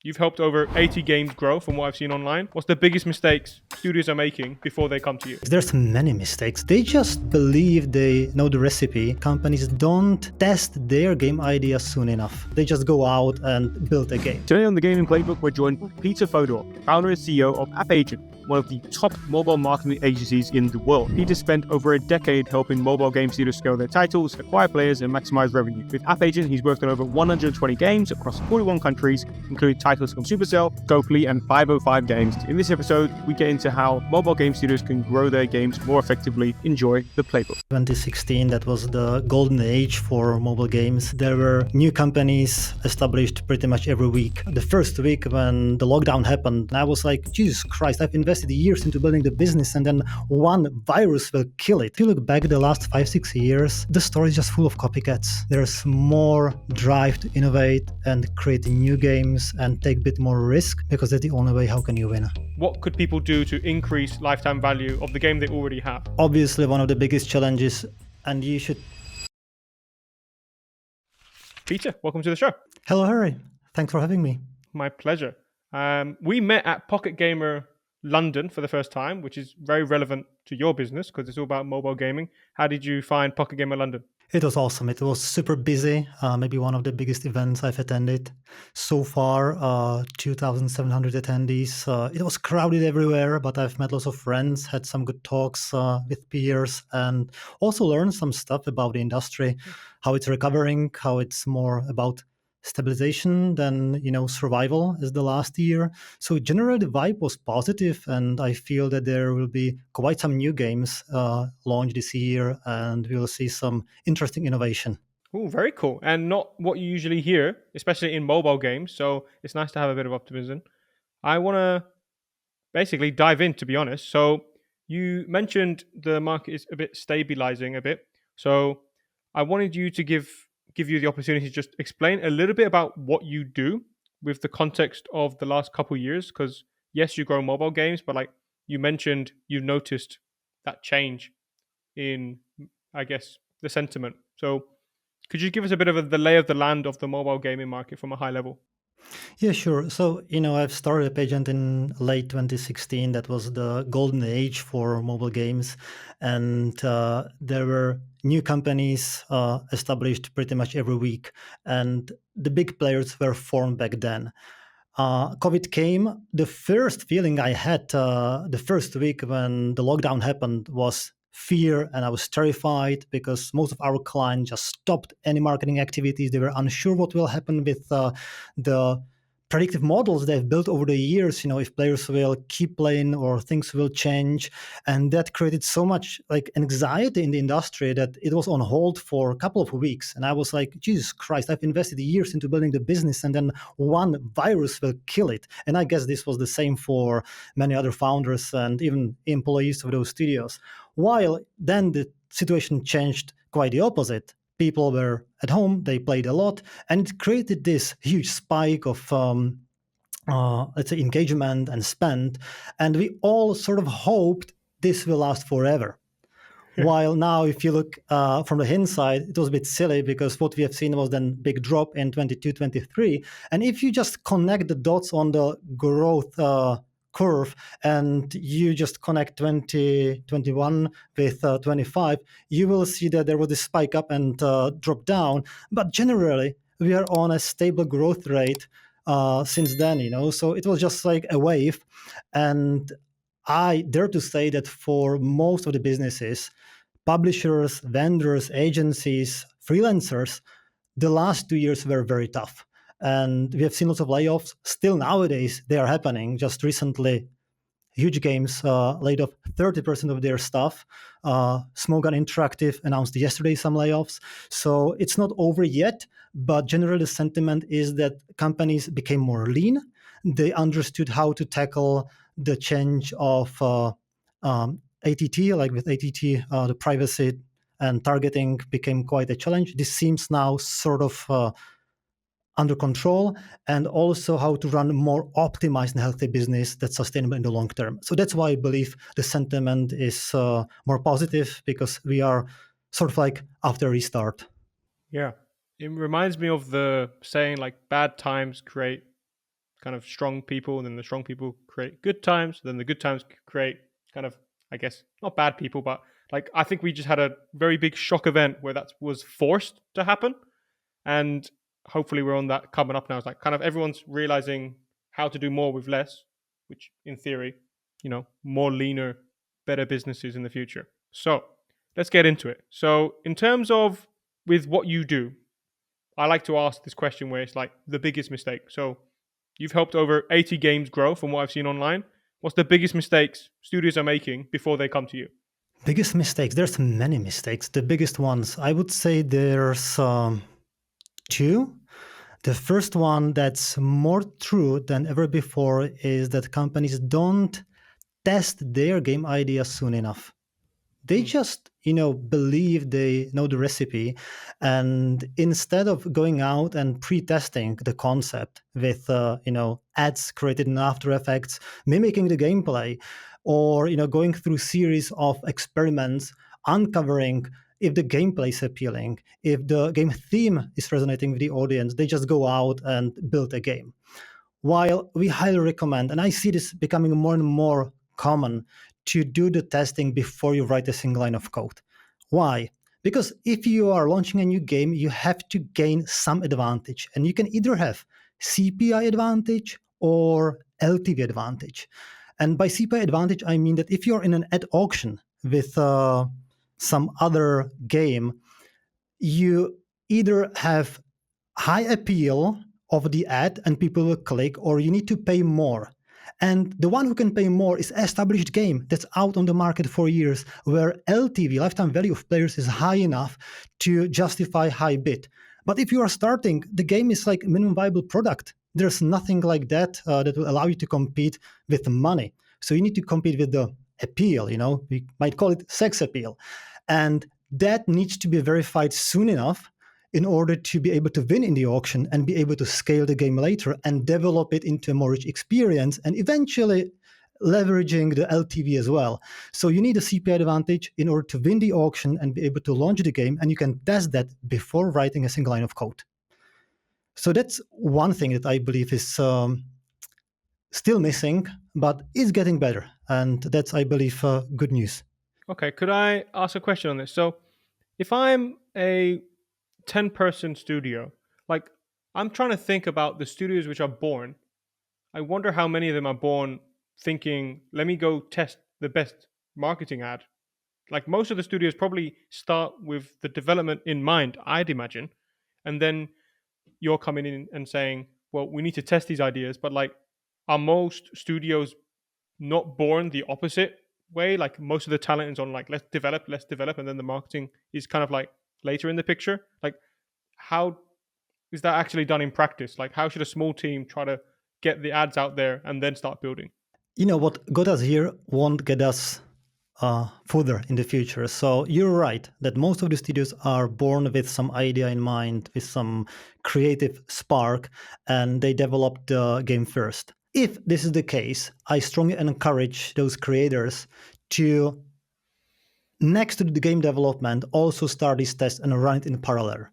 You've helped over 80 games grow from what I've seen online. What's the biggest mistakes studios are making before they come to you? There's many mistakes. They just believe they know the recipe. Companies don't test their game ideas soon enough. They just go out and build a game. Today on the Gaming Playbook, we're joined by Peter Fodor, founder and CEO of AppAgent, one of the top mobile marketing agencies in the world. Peter spent over a decade helping mobile game studios scale their titles, acquire players, and maximize revenue. With AppAgent, he's worked on over 120 games across 41 countries, including titles from Supercell, Scopely, and 505 Games. In this episode, we get into how mobile game studios can grow their games more effectively. Enjoy the playbook. 2016, that was the golden age for mobile games. There were new companies established pretty much every week. The first week when the lockdown happened, I was like, Jesus Christ, I've invested years into building the business and then one virus will kill it. If you look back the last 5-6 years, the story is just full of copycats. There's more drive to innovate and create new games and take a bit more risk, because that's the only way how can you win. What could people do to increase lifetime value of the game they already have? Obviously, one of the biggest challenges, and you should... Peter, welcome to the show. Hello, Harry. Thanks for having me. My pleasure. We met at Pocket Gamer London for the first time, which is very relevant to your business because it's all about mobile gaming. How did you find Pocket Gamer London? It was awesome. It was super busy, maybe one of the biggest events I've attended so far, 2,700 attendees. It was crowded everywhere, but I've met lots of friends, had some good talks with peers, and also learned some stuff about the industry, how it's recovering, how it's more about stabilization than survival as the last year. So generally the vibe was positive, and I feel that there will be quite some new games launched this year, and we'll see some interesting innovation. Oh, very cool. And not what you usually hear, especially in mobile games. So it's nice to have a bit of optimism. I want to basically dive in, to be honest. So you mentioned the market is a bit stabilizing a bit. So I wanted you to give you the opportunity to just explain a little bit about what you do with the context of the last couple of years. Because yes, you grow mobile games, but like you mentioned, you noticed that change in, I guess, the sentiment. So could you give us a bit of the lay of the land of the mobile gaming market from a high level? Yeah, sure. So, I've started AppAgent in late 2016. That was the golden age for mobile games. And there were new companies established pretty much every week. And the big players were formed back then. COVID came. The first feeling I had the first week when the lockdown happened was fear, and I was terrified because most of our clients just stopped any marketing activities. They were unsure what will happen with the predictive models they've built over the years, if players will keep playing or things will change. And that created so much anxiety in the industry that it was on hold for a couple of weeks. And I was like, Jesus Christ, I've invested years into building the business and then one virus will kill it. And I guess this was the same for many other founders and even employees of those studios. While then the situation changed quite the opposite. People were at home, they played a lot, and it created this huge spike of, let's say, engagement and spend. And we all sort of hoped this will last forever. While now, if you look from the hindsight, it was a bit silly because what we have seen was then big drop in 22, 23. And if you just connect the dots on the growth curve and you just connect 2021 with 25, you will see that there was this spike up and drop down. But generally, we are on a stable growth rate since then, so it was just like a wave. And I dare to say that for most of the businesses, publishers, vendors, agencies, freelancers, the last 2 years were very tough. And we have seen lots of layoffs. Still nowadays, they are happening. Just recently, huge games laid off 30% of their staff. Smogon Interactive announced yesterday some layoffs. So it's not over yet, but generally the sentiment is that companies became more lean. They understood how to tackle the change of ATT, like with ATT, the privacy and targeting became quite a challenge. This seems now sort of under control, and also how to run more optimized and healthy business that's sustainable in the long term. So that's why I believe the sentiment is more positive, because we are sort of like after a restart. Yeah. It reminds me of the saying like bad times create kind of strong people, and then the strong people create good times, then the good times create kind of, I guess, not bad people, but like I think we just had a very big shock event where that was forced to happen, and hopefully we're on that coming up now. It's like kind of everyone's realizing how to do more with less, which in theory, more leaner, better businesses in the future. So let's get into it. So in terms of with what you do, I like to ask this question where it's like the biggest mistake. So you've helped over 80 games grow from what I've seen online. What's the biggest mistakes studios are making before they come to you? Biggest mistakes. There's many mistakes. The biggest ones, I would say there's two. The first one that's more true than ever before is that companies don't test their game ideas soon enough. They just believe they know the recipe, and instead of going out and pre-testing the concept with ads created in After Effects, mimicking the gameplay, or going through series of experiments, uncovering if the gameplay is appealing, if the game theme is resonating with the audience, they just go out and build a game. While we highly recommend, and I see this becoming more and more common, to do the testing before you write a single line of code. Why? Because if you are launching a new game, you have to gain some advantage, and you can either have CPI advantage or LTV advantage. And by CPI advantage, I mean that if you're in an ad auction with some other game, you either have high appeal of the ad and people will click, or you need to pay more. And the one who can pay more is established game that's out on the market for years, where LTV, lifetime value of players, is high enough to justify high bid. But if you are starting, the game is like minimum viable product. There's nothing like that that will allow you to compete with money. So you need to compete with the appeal, we might call it sex appeal. And that needs to be verified soon enough in order to be able to win in the auction and be able to scale the game later and develop it into a more rich experience and eventually leveraging the LTV as well. So you need a CPI advantage in order to win the auction and be able to launch the game, and you can test that before writing a single line of code. So that's one thing that I believe is still missing, but is getting better. And that's, I believe, good news. Okay, could I ask a question on this? So if I'm a 10-person studio, like I'm trying to think about the studios which are born. I wonder how many of them are born thinking, let me go test the best marketing ad. Like most of the studios probably start with the development in mind, I'd imagine. And then you're coming in and saying, well, we need to test these ideas. But like, are most studios not born the opposite way? Like most of the talent is on like, let's develop. And then the marketing is kind of like later in the picture. Like, how is that actually done in practice? Like, how should a small team try to get the ads out there and then start building? What got us here won't get us further in the future. So you're right that most of the studios are born with some idea in mind, with some creative spark, and they develop the game first. If this is the case, I strongly encourage those creators to, next to the game development, also start this test and run it in parallel.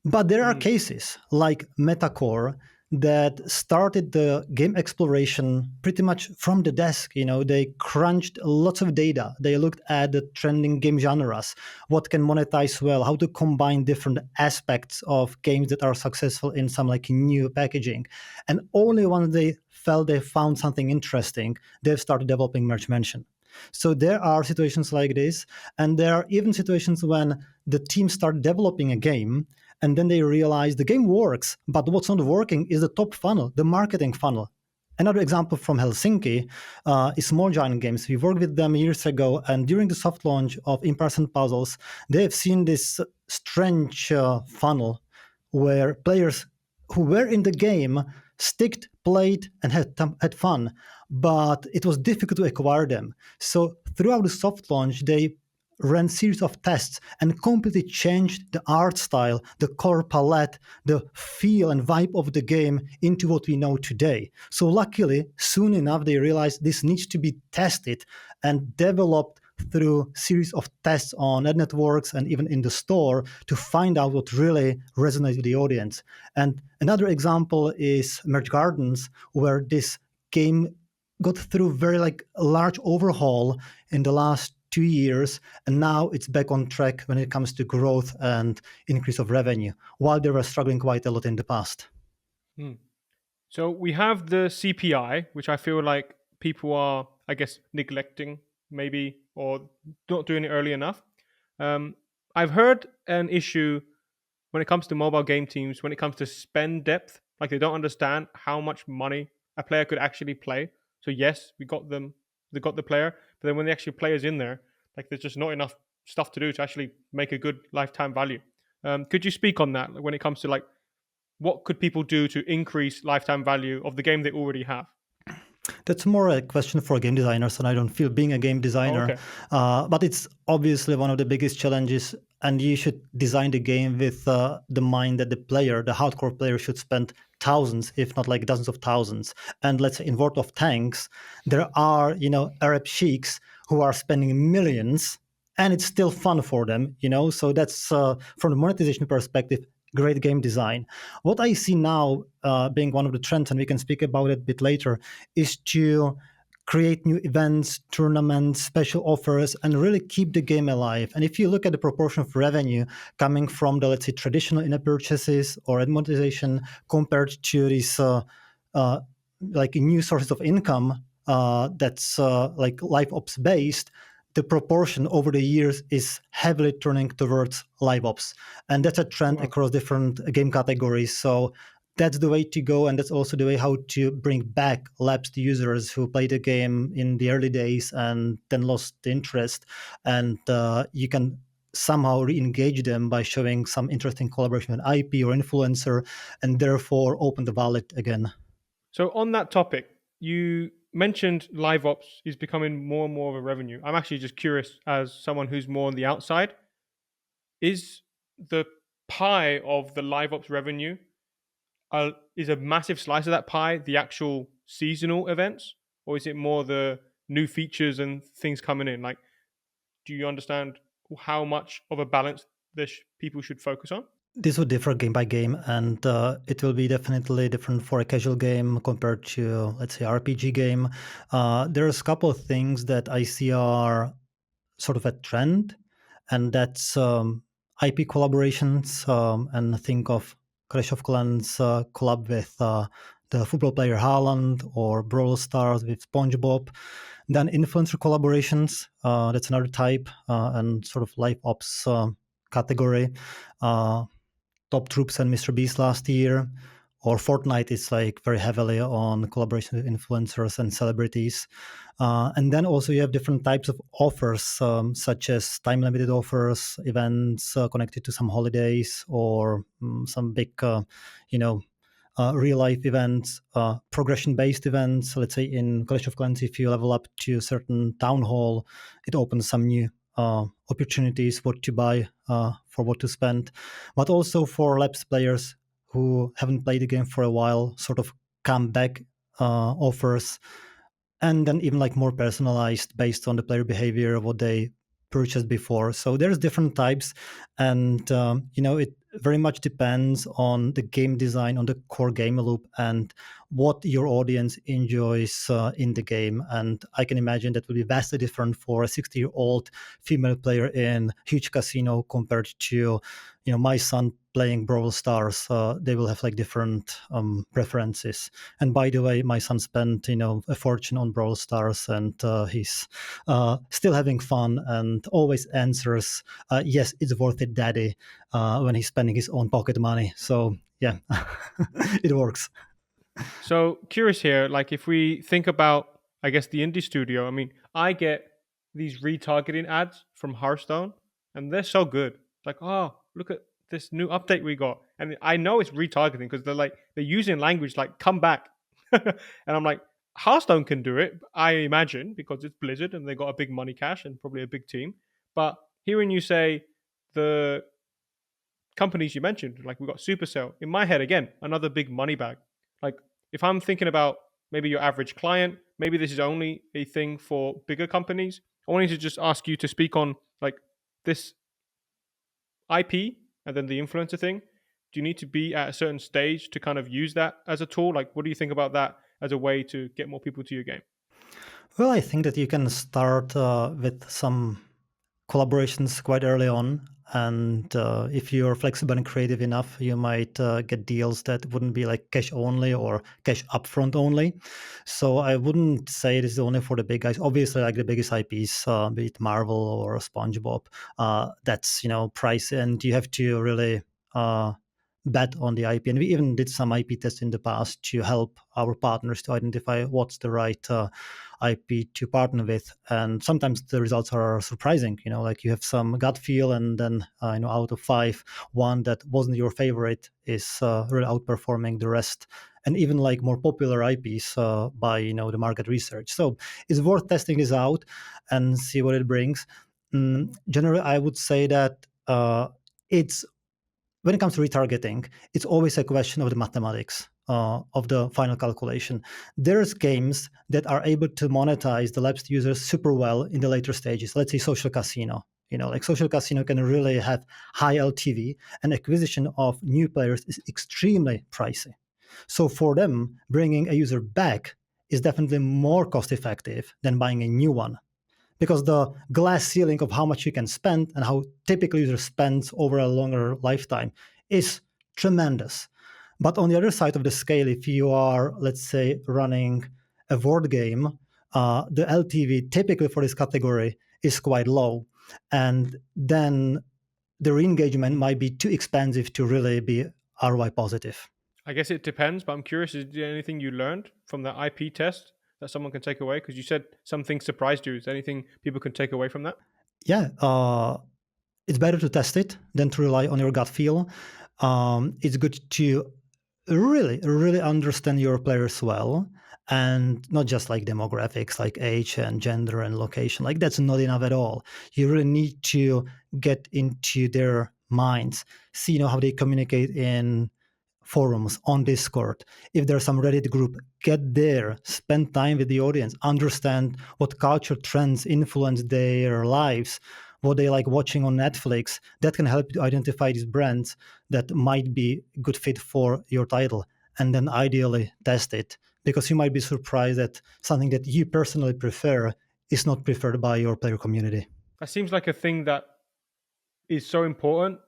But there are cases like Metacore that started the game exploration pretty much from the desk. They crunched lots of data. They looked at the trending game genres, what can monetize well, how to combine different aspects of games that are successful in some like new packaging. And only when they felt they found something interesting, they've started developing merge mention. So there are situations like this, and there are even situations when the team start developing a game and then they realize the game works, but what's not working is the top funnel, the marketing funnel. Another example from Helsinki is Small Giant Games. We worked with them years ago, and during the soft launch of In-Person Puzzles, they have seen this strange funnel where players who were in the game sticked, played, and had fun, but it was difficult to acquire them. So throughout the soft launch, they ran series of tests and completely changed the art style, the color palette, the feel and vibe of the game into what we know today. So luckily, soon enough, they realized this needs to be tested and developed through series of tests on ad networks and even in the store to find out what really resonates with the audience. And another example is Merge Gardens, where this game got through very like a large overhaul in the last 2 years, and now it's back on track when it comes to growth and increase of revenue, while they were struggling quite a lot in the past. Hmm. So we have the CPI, which I feel like people are, I guess, neglecting maybe or not doing it early enough. Um, I've heard an issue when it comes to mobile game teams, when it comes to spend depth, like they don't understand how much money a player could actually play. So yes, we got them, they got the player, but then when the actual player's in there, like there's just not enough stuff to do to actually make a good lifetime value. Could you speak on that when it comes to like what could people do to increase lifetime value of the game they already have? That's more a question for game designers, and I don't feel being a game Oh, designer. okay. But it's obviously one of the biggest challenges, and you should design the game with the mind that the player, the hardcore player, should spend thousands, if not like dozens of thousands. And let's say in World of Tanks, there are Arab sheiks who are spending millions, and it's still fun for them. So that's from the monetization perspective, great game design. What I see now, being one of the trends, and we can speak about it a bit later, is to create new events, tournaments, special offers, and really keep the game alive. And if you look at the proportion of revenue coming from the, let's say, traditional in-app purchases or ad monetization compared to these uh, like new sources of income that's like live ops based, the proportion over the years is heavily turning towards live ops, and that's a trend Wow. across different game categories. So that's the way to go, and that's also the way how to bring back lapsed users who played the game in the early days and then lost the interest. And you can somehow re-engage them by showing some interesting collaboration with ip or influencer, and therefore open the wallet again. So on that topic, you mentioned live ops is becoming more and more of a revenue. I'm actually just curious as someone who's more on the outside, is the pie of the live ops revenue is a massive slice of that pie the actual seasonal events, or is it more the new features and things coming in? Like, do you understand how much of a balance people should focus on? This would differ game by game, and it will be definitely different for a casual game compared to, let's say, RPG game. There's a couple of things that I see are sort of a trend, and that's IP collaborations. And think of Clash of Clans collab with the football player Haaland, or Brawl Stars with SpongeBob. Then influencer collaborations. That's another type, and sort of live ops category. Uh, Top Troops and Mr. Beast last year, or Fortnite is like very heavily on collaboration with influencers and celebrities. And then also you have different types of offers, such as time limited offers, events connected to some holidays, or some big, you know, real life events, progression based events. Let's say in Clash of Clans, if you level up to a certain town hall, it opens some new opportunities, what to buy, for what to spend, but also for lapsed players who haven't played the game for a while, sort of comeback offers, and then even like more personalized based on the player behavior, what they purchased before. So there's different types, and it very much depends on the game design, on the core game loop, and what your audience enjoys in the game. And I can imagine that will be vastly different for a 60-year-old female player in huge casino compared to my son playing Brawl Stars. They will have like different preferences. And by the way, my son spent a fortune on Brawl Stars, and he's still having fun and always answers, "Yes, it's worth it, Daddy," when he's spending his own pocket money. So yeah, it works. So curious here, like if we think about, I guess the indie studio. I mean, I get these retargeting ads from Hearthstone, and they're so good. It's like, oh, look at this new update we got, and I know it's retargeting because they're using language like "come back," and I'm like, Hearthstone can do it, I imagine, because it's Blizzard and they got a big money cash and probably a big team. But hearing you say the companies you mentioned, like we got Supercell. In my head, again, another big money bag. Like if I'm thinking about maybe your average client, maybe this is only a thing for bigger companies. I wanted to just ask you to speak on like this IP and then the influencer thing. Do you need to be at a certain stage to kind of use that as a tool? Like, what do you think about that as a way to get more people to your game? Well, I think that you can start with some collaborations quite early on. And if you're flexible and creative enough, you might get deals that wouldn't be like cash only or cash upfront only. So I wouldn't say it is only for the big guys. Obviously, like the biggest IPs, be it Marvel or SpongeBob, that's price, and you have to really bet on the IP. And we even did some IP tests in the past to help our partners to identify what's the right IP to partner with. And sometimes the results are surprising. Like you have some gut feel, and then out of five, one that wasn't your favorite is really outperforming the rest. And even like more popular IPs by the market research. So it's worth testing this out and see what it brings. Generally, I would say that it's when it comes to retargeting, it's always a question of the mathematics of the final calculation. There's games that are able to monetize the lapsed users super well in the later stages. Let's say social casino. Like social casino can really have high LTV, and acquisition of new players is extremely pricey. So for them, bringing a user back is definitely more cost effective than buying a new one, because the glass ceiling of how much you can spend and how typical user spends over a longer lifetime is tremendous. But on the other side of the scale, if you are, let's say, running a board game, the LTV typically for this category is quite low. And then the re-engagement might be too expensive to really be ROI positive. I guess it depends, but I'm curious, is there anything you learned from the IP test that someone can take away? Because you said some things surprised you. Is there anything people can take away from that? Yeah, it's better to test it than to rely on your gut feel. It's good to really understand your players well, and not just like demographics like age and gender and location. Like that's not enough at all. You really need to get into their minds, see how they communicate in forums, on Discord. If there's some Reddit group, get there, spend time with the audience, understand what culture trends influence their lives, what they like watching on Netflix. That can help you identify these brands that might be a good fit for your title, and then ideally test it, because you might be surprised that something that you personally prefer is not preferred by your player community. That seems like a thing that is so important,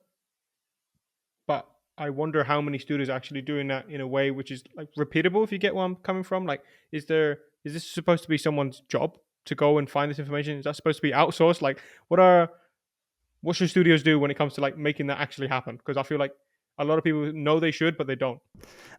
but I wonder how many studios are actually doing that in a way which is like repeatable. If you get where I'm coming from, like, is this supposed to be someone's job to go and find this information? Is that supposed to be outsourced? Like, what should studios do when it comes to like making that actually happen? Because I feel like a lot of people know they should, but they don't.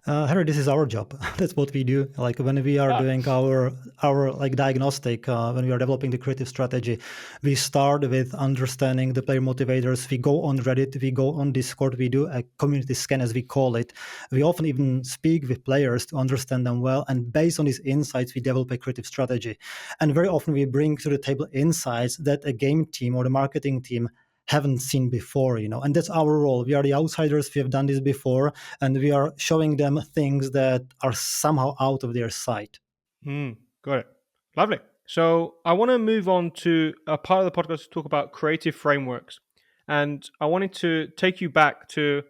Harry, this is our job. That's what we do. Like when we are Ah, doing our like diagnostic, when we are developing the creative strategy, we start with understanding the player motivators. We go on Reddit, we go on Discord, we do a community scan, as we call it. We often even speak with players to understand them well, and based on these insights, we develop a creative strategy. And very often, we bring to the table insights that a game team or the marketing team haven't seen before, and that's our role. We are the outsiders. We have done this before, and we are showing them things that are somehow out of their sight. got it. Lovely. So I want to move on to a part of the podcast to talk about creative frameworks. And I wanted to take you back to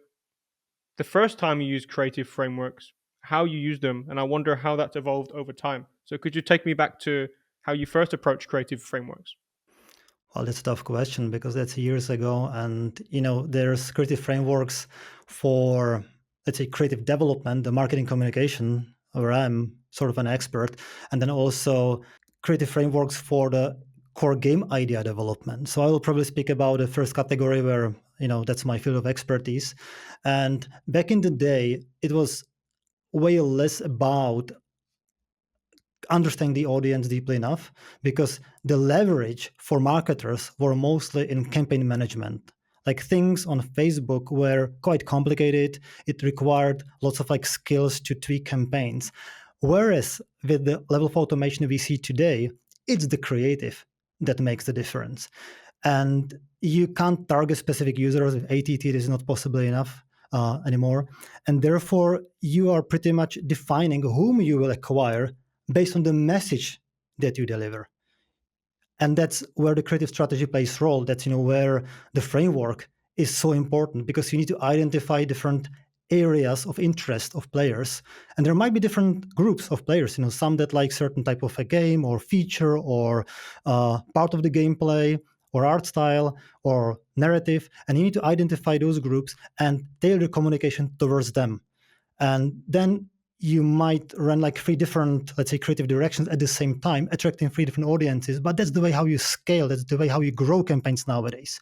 the first time you used creative frameworks, how you used them, and I wonder how that's evolved over time. So could you take me back to how you first approached creative frameworks? Well, that's a tough question, because that's years ago. And, there's creative frameworks for, let's say, creative development, the marketing communication, where I'm sort of an expert. And then also creative frameworks for the core game idea development. So I will probably speak about the first category where, that's my field of expertise. And back in the day, it was way less about understand the audience deeply enough, because the leverage for marketers were mostly in campaign management. Like things on Facebook were quite complicated. It required lots of like skills to tweak campaigns. Whereas with the level of automation we see today, it's the creative that makes the difference. And you can't target specific users with ATT. It is not possible enough anymore. And therefore, you are pretty much defining whom you will acquire based on the message that you deliver. And that's where the creative strategy plays role. That's where the framework is so important, because you need to identify different areas of interest of players, and there might be different groups of players, some that like certain type of a game or feature or part of the gameplay or art style or narrative, and you need to identify those groups and tailor the communication towards them. And then you might run like three different, let's say, creative directions at the same time, attracting three different audiences. But that's the way how you scale. That's the way how you grow campaigns nowadays.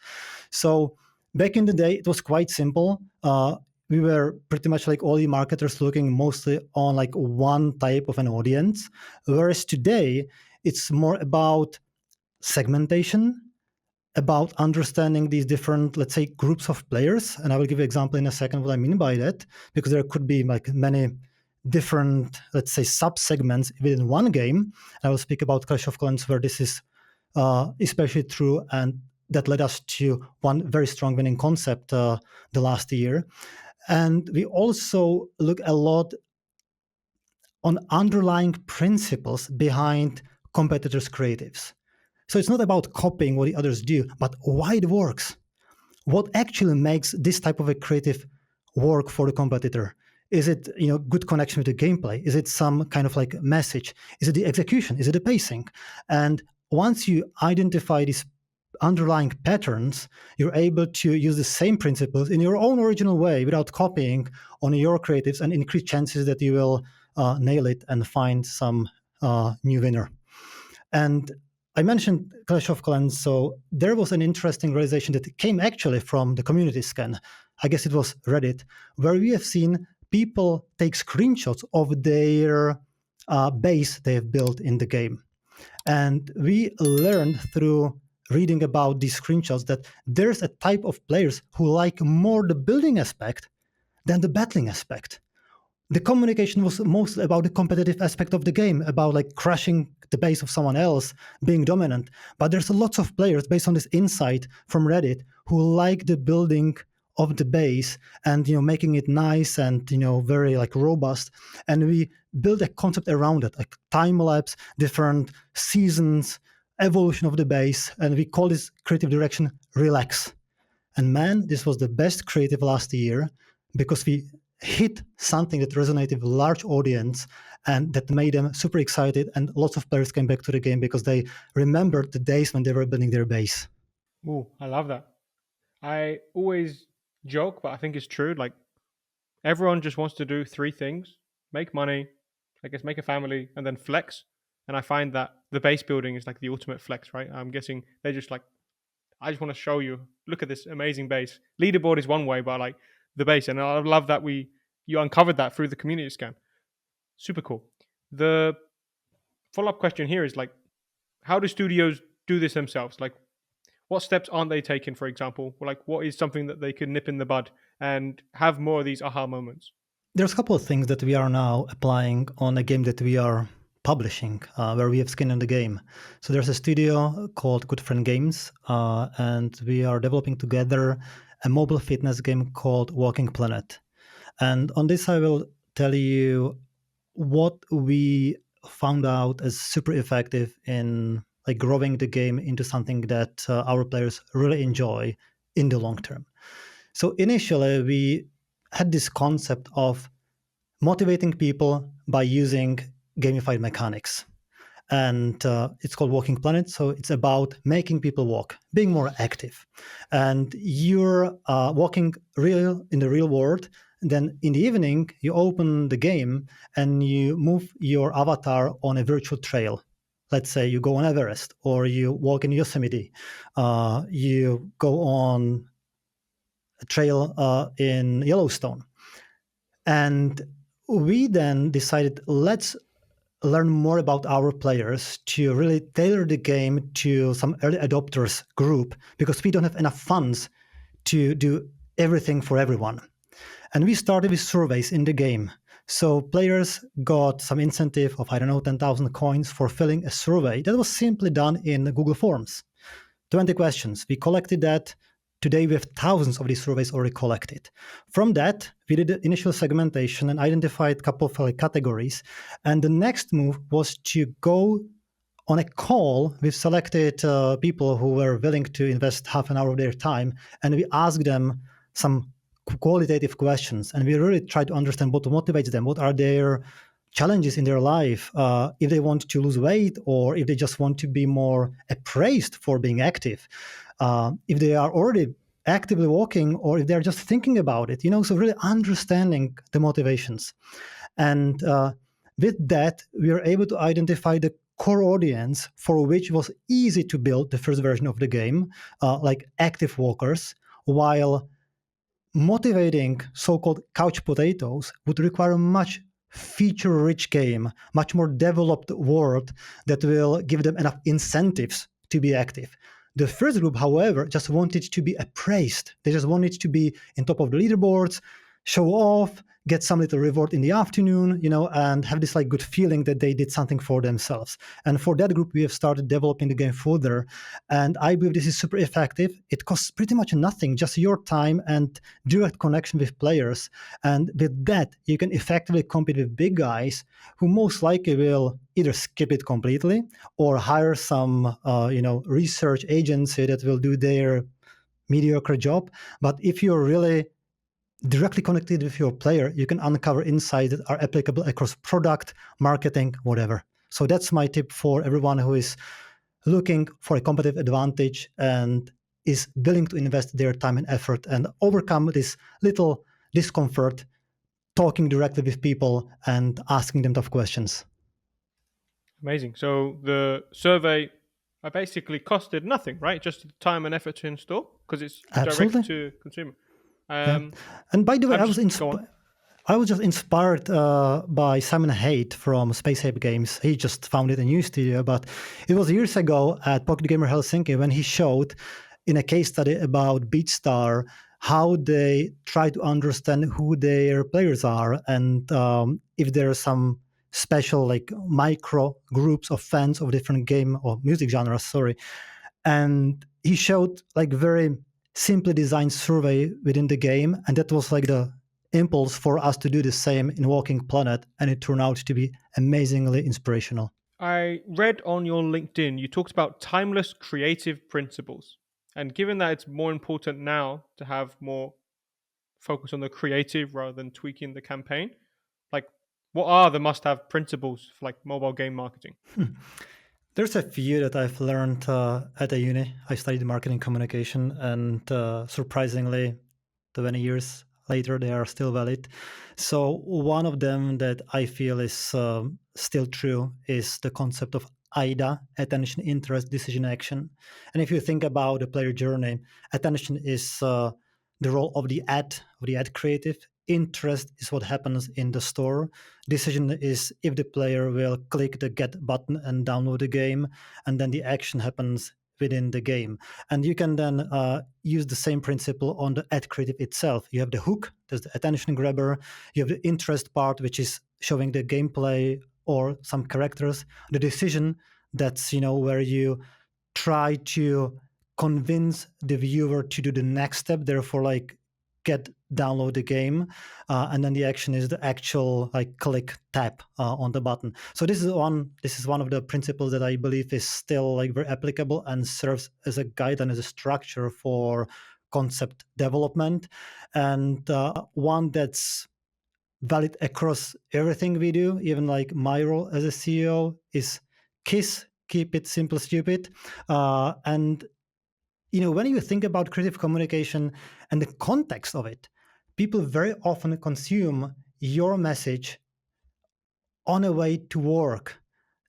So back in the day, it was quite simple. We were pretty much like all the marketers looking mostly on like one type of an audience, whereas today it's more about segmentation, about understanding these different, let's say, groups of players. And I will give you an example in a second what I mean by that, because there could be like many different, let's say, sub-segments within one game. And I will speak about Clash of Clans, where this is especially true, and that led us to one very strong winning concept the last year. And we also look a lot on underlying principles behind competitors' creatives. So it's not about copying what the others do, but why it works. What actually makes this type of a creative work for the competitor? Is it good connection with the gameplay? Is it some kind of like message? Is it the execution? Is it the pacing? And once you identify these underlying patterns, you're able to use the same principles in your own original way without copying on your creatives, and increase chances that you will nail it and find some new winner. And I mentioned Clash of Clans, so there was an interesting realization that came actually from the community scan. I guess it was Reddit, where we have seen people take screenshots of their base they have built in the game. And we learned through reading about these screenshots that there's a type of players who like more the building aspect than the battling aspect. The communication was mostly about the competitive aspect of the game, about like crushing the base of someone else, being dominant. But there's lots of players based on this insight from Reddit who like the building of the base and making it nice and very like robust. And we build a concept around it, like time lapse, different seasons, evolution of the base, and we call this creative direction relax. And man, this was the best creative last year, because we hit something that resonated with a large audience and that made them super excited. And lots of players came back to the game because they remembered the days when they were building their base. Ooh, I love that. I always joke, but I think it's true. Like, everyone just wants to do three things: make money, I guess, make a family, and then flex. And I find that the base building is like the ultimate flex, right? I'm guessing they're just like, I just want to show you, look at this amazing base. Leaderboard is one way, but like the base. And I love that you uncovered that through the community scan. Super cool. The follow-up question here is like, how do studios do this themselves? Like, what steps aren't they taking, for example? Or like, what is something that they could nip in the bud and have more of these aha moments? There's a couple of things that we are now applying on a game that we are publishing, where we have skin in the game. So there's a studio called Good Friend Games, and we are developing together a mobile fitness game called Walking Planet. And on this, I will tell you what we found out as super effective in like growing the game into something that our players really enjoy in the long term. So initially, we had this concept of motivating people by using gamified mechanics. And it's called Walking Planet. So it's about making people walk, being more active. And you're walking real in the real world. And then in the evening, you open the game and you move your avatar on a virtual trail. Let's say you go on Everest, or you walk in Yosemite, you go on a trail in Yellowstone. And we then decided, let's learn more about our players to really tailor the game to some early adopters group, because we don't have enough funds to do everything for everyone. And we started with surveys in the game. So players got some incentive of, 10,000 coins for filling a survey that was simply done in Google Forms. 20 questions. We collected that. Today, we have thousands of these surveys already collected. From that, we did the initial segmentation and identified a couple of categories. And the next move was to go On a call, we've selected people who were willing to invest half an hour of their time, and we asked them some qualitative questions, and we really tried to understand what motivates them, what are their challenges in their life, if they want to lose weight or if they just want to be more appraised for being active, if they are already actively walking or if they're just thinking about it, so really understanding the motivations. And with that, we are able to identify the core audience for which it was easy to build the first version of the game, like active walkers, while motivating so-called couch potatoes would require a much feature-rich game, much more developed world that will give them enough incentives to be active. The first group, however, just wanted to be appraised. They just wanted to be in top of the leaderboards, show off, get some little reward in the afternoon, and have this like good feeling that they did something for themselves. And for that group, we have started developing the game further. And I believe this is super effective. It costs pretty much nothing, just your time and direct connection with players. And with that, you can effectively compete with big guys who most likely will either skip it completely or hire some, research agency that will do their mediocre job. But if you're really directly connected with your player, you can uncover insights that are applicable across product, marketing, whatever. So that's my tip for everyone who is looking for a competitive advantage and is willing to invest their time and effort and overcome this little discomfort talking directly with people and asking them tough questions. Amazing. So the survey basically costed nothing, right? Just the time and effort to install because it's direct Absolutely. to consumer. Yeah. Um, And by the way, I'm just go on. I was just inspired by Simon Haight from Space Ape Games. He just founded a new studio, but it was years ago at Pocket Gamer Helsinki when he showed in a case study about BeatStar how they try to understand who their players are and if there are some special like micro groups of fans of different game or music genres. Sorry, and he showed like very simply designed survey within the game, and that was like the impulse for us to do the same in Walking Planet, and it turned out to be amazingly inspirational. I read on your LinkedIn you talked about timeless creative principles. And given that it's more important now to have more focus on the creative rather than tweaking the campaign, like what are the must-have principles for like mobile game marketing? There's a few that I've learned at a uni. I studied marketing communication, and surprisingly, 20 years later, they are still valid. So, one of them that I feel is still true is the concept of AIDA, attention, interest, decision, action. And if you think about the player journey, attention is the role of the ad creative. Interest is what happens in the store. Decision is if the player will click the get button and download the game, and then the action happens within the game. And you can then use the same principle on the ad creative itself. You have the hook, there's the attention grabber. You have the interest part, which is showing the gameplay or some characters. The decision, that's where you try to convince the viewer to do the next step, therefore like get download the game, and then the action is the actual like click tap on the button. So this is one of the principles that I believe is still like very applicable and serves as a guide and as a structure for concept development, and one that's valid across everything we do. Even like my role as a CEO is KISS, keep it simple stupid. And when you think about creative communication and the context of it, people very often consume your message on a way to work.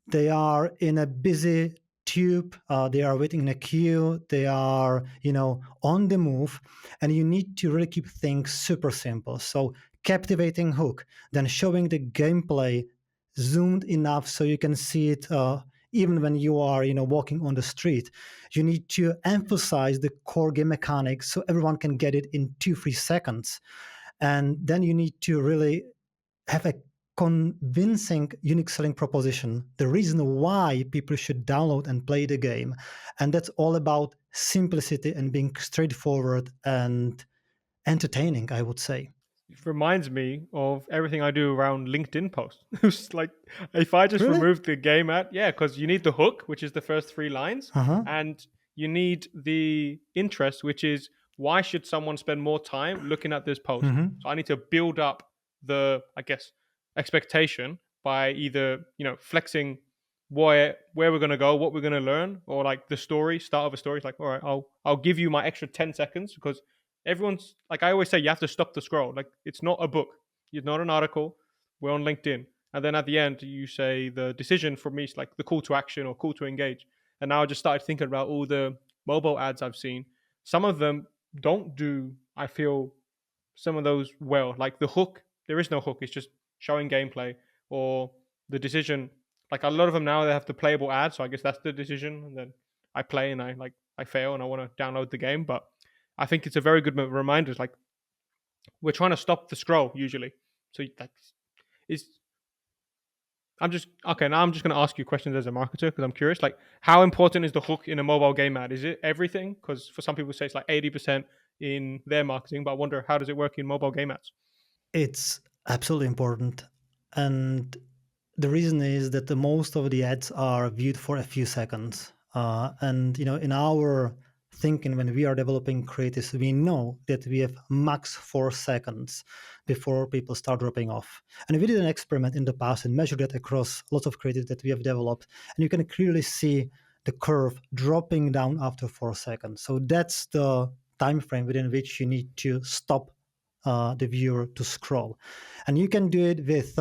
They are in a busy tube, they are waiting in a queue, they are on the move, and you need to really keep things super simple. So captivating hook, then showing the gameplay zoomed enough so you can see it even when you are walking on the street. You need to emphasize the core game mechanics so everyone can get it in 2-3 seconds, and then you need to really have a convincing unique selling proposition, the reason why people should download and play the game. And that's all about simplicity and being straightforward and entertaining, I would say. It reminds me of everything I do around LinkedIn posts. It's like if I just Really? removed the game ad, yeah, because you need the hook, which is the first three lines, Uh-huh. and you need the interest, which is why should someone spend more time looking at this post? Hmm. So I need to build up the, I guess, expectation by either flexing where we're gonna go, what we're gonna learn, or like the story, start of a story. It's like, all right, I'll give you my extra 10 seconds because everyone's like I always say, you have to stop the scroll. Like it's not a book, it's not an article. We're on LinkedIn, and then at the end you say the decision for me is like the call to action or call to engage. And now I just started thinking about all the mobile ads I've seen. Some of them don't do, I feel, some of those well. Like the hook, there is no hook. It's just showing gameplay or the decision. Like a lot of them now, they have the playable ad. So I guess that's the decision. And then I play and I fail and I want to download the game. But I think it's a very good reminder. Like we're trying to stop the scroll usually. So that's is I'm just okay. Now I'm just going to ask you questions as a marketer because I'm curious. Like, how important is the hook in a mobile game ad? Is it everything? Because for some people, say it's like 80% in their marketing, but I wonder how does it work in mobile game ads? It's absolutely important. And the reason is that the most of the ads are viewed for a few seconds. And in our thinking, when we are developing creatives, we know that we have max 4 seconds before people start dropping off. And we did an experiment in the past and measured that across lots of creatives that we have developed. And you can clearly see the curve dropping down after 4 seconds. So that's the time frame within which you need to stop the viewer to scroll. And you can do it with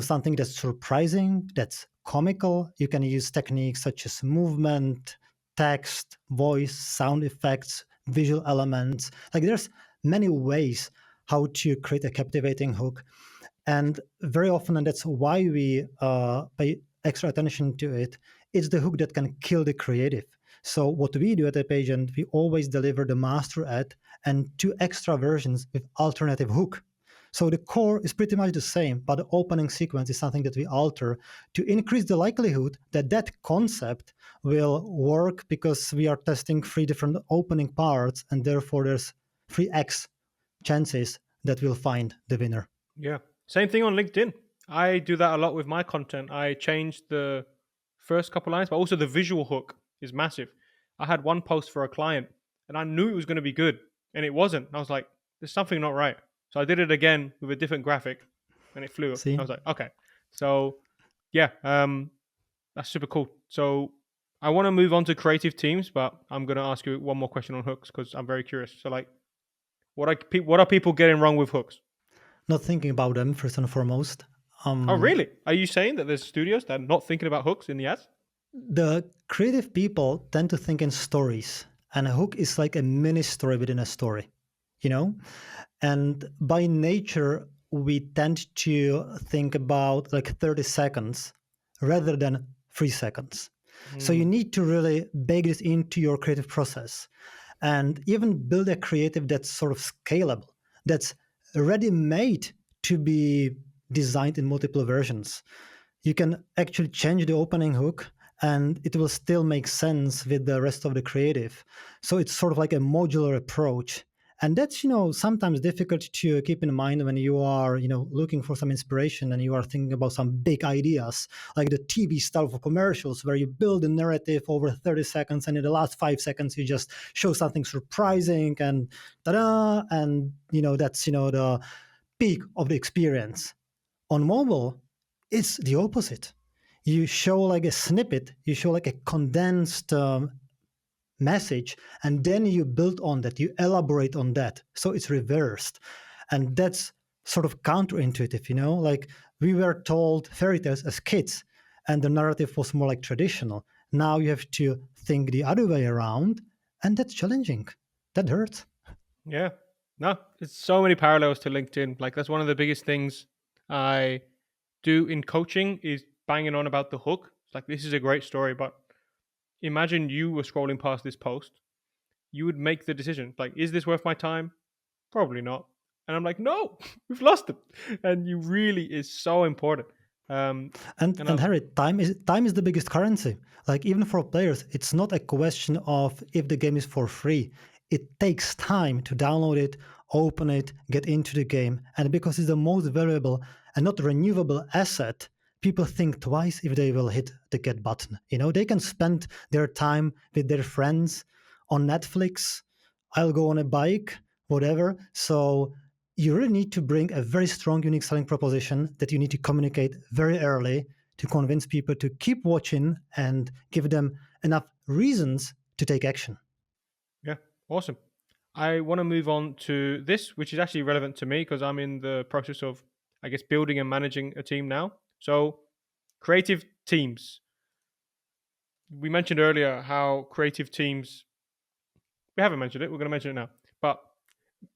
something that's surprising, that's comical. You can use techniques such as movement, text, voice, sound effects, visual elements. Like there's many ways how to create a captivating hook. And very often, and that's why we pay extra attention to it, it's the hook that can kill the creative. So what we do at AppAgent, we always deliver the master ad and two extra versions with alternative hook. So the core is pretty much the same, but the opening sequence is something that we alter to increase the likelihood that that concept will work because we are testing three different opening parts, and therefore there's 3x chances that we'll find the winner. Yeah. Same thing on LinkedIn. I do that a lot with my content. I change the first couple lines, but also the visual hook is massive. I had one post for a client and I knew it was going to be good and it wasn't. And I was like, there's something not right. So I did it again with a different graphic and it flew up. I See? was like, okay. So yeah, that's super cool. So I want to move on to creative teams, but I'm going to ask you one more question on hooks because I'm very curious. So like, what are people getting wrong with hooks? Not thinking about them first and foremost. Oh, Um, really? Are you saying that there's studios that are not thinking about hooks in the ads? the creative people tend to think in stories, and a hook is like a mini story within a story, you know? And by nature, we tend to think about like 30 seconds rather than 3 seconds. So you Mm, need to really bake this into your creative process and even build a creative that's sort of scalable, that's ready made to be designed in multiple versions. You can actually change the opening hook and it will still make sense with the rest of the creative. So it's sort of like a modular approach. And that's, sometimes difficult to keep in mind when you are, looking for some inspiration and you are thinking about some big ideas, like the TV style of commercials where you build a narrative over 30 seconds and in the last 5 seconds you just show something surprising and ta-da, and, that's, the peak of the experience. On mobile, it's the opposite. You show like a snippet, you show like a condensed message, and then you build on that, you elaborate on that. So it's reversed. And that's sort of counterintuitive, like we were told fairy tales as kids, and the narrative was more like traditional. Now you have to think the other way around, and that's challenging. That hurts. yeah. No, it's so many parallels to LinkedIn. Like that's one of the biggest things I do in coaching is banging on about the hook. It's like this is a great story, but imagine you were scrolling past this post. You would make the decision like, is this worth my time? Probably not. And I'm like, no, we've lost them. And you really is so important. Um, And and and I, Harry, time is the biggest currency. Like even for players, it's not a question of if the game is for free. It takes time to download it open it, get into the game. And because it's the most valuable and not renewable asset, people think twice if they will hit the get button. They can spend their time with their friends on Netflix. I'll go on a bike, whatever. So you really need to bring a very strong, unique selling proposition that you need to communicate very early to convince people to keep watching and give them enough reasons to take action. Yeah, awesome. I want to move on to this, which is actually relevant to me because I'm in the process of, I guess, building and managing a team now. So, creative teams. We mentioned earlier how creative teams, we haven't mentioned it, we're going to mention it now. But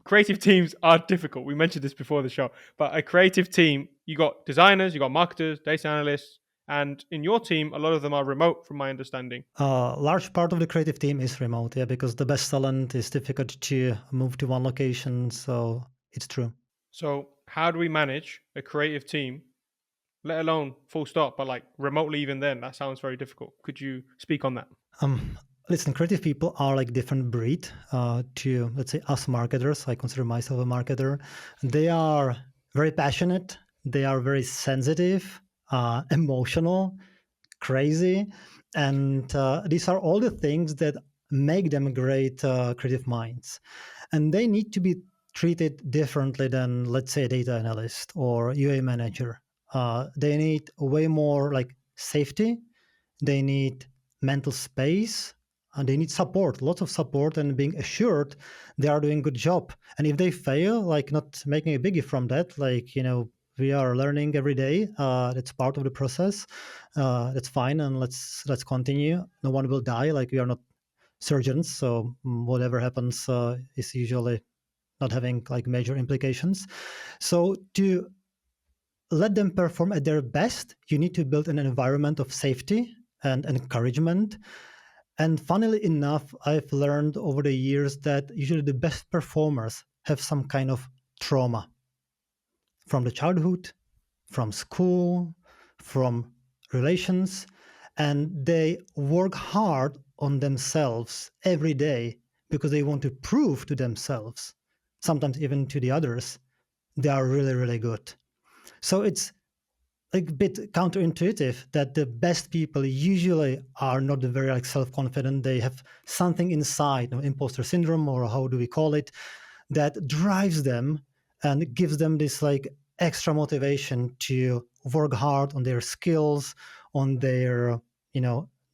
creative teams are difficult. We mentioned this before the show. But a creative team, you got designers, you got marketers, data analysts, and in your team, a lot of them are remote, from my understanding. Large part of the creative team is remote, yeah, because the best talent is difficult to move to one location. So it's true. So, how do we manage a creative team, let alone full stop, but like remotely even then? That sounds very difficult. Could you speak on that? Um, Listen, creative people are like different breed to, let's say, us marketers. I consider myself a marketer. They are very passionate. They are very sensitive, emotional, crazy, and these are all the things that make them great creative minds. And they need to be treated differently than, let's say, a data analyst or UA manager. They need way more like safety. They need mental space, and they need support, lots of support, and being assured they are doing good job. And if they fail, like not making a biggie from that, like we are learning every day. That's part of the process. That's fine, and let's continue. No one will die. Like we are not surgeons, so whatever happens is usually not having like major implications. So to let them perform at their best, you need to build an environment of safety and encouragement. And funnily enough, I've learned over the years that usually the best performers have some kind of trauma from the childhood, from school, from relations, and they work hard on themselves every day because they want to prove to themselves, sometimes even to the others, they are really, really good. So it's a bit counterintuitive that the best people usually are not very like self-confident. They have something inside, imposter syndrome, or how do we call it, that drives them and gives them this like extra motivation to work hard on their skills, on their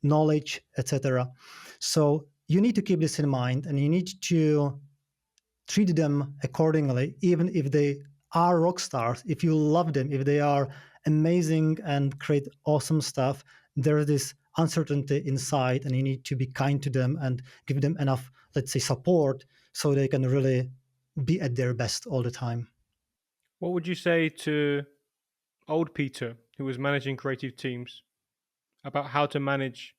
knowledge, etc. So you need to keep this in mind, and you need to treat them accordingly, even if they are rock stars. If you love them, if they are amazing and create awesome stuff, there's this uncertainty inside, and you need to be kind to them and give them enough, let's say, support so they can really be at their best all the time. What would you say to old Peter, who was managing creative teams, about how to manage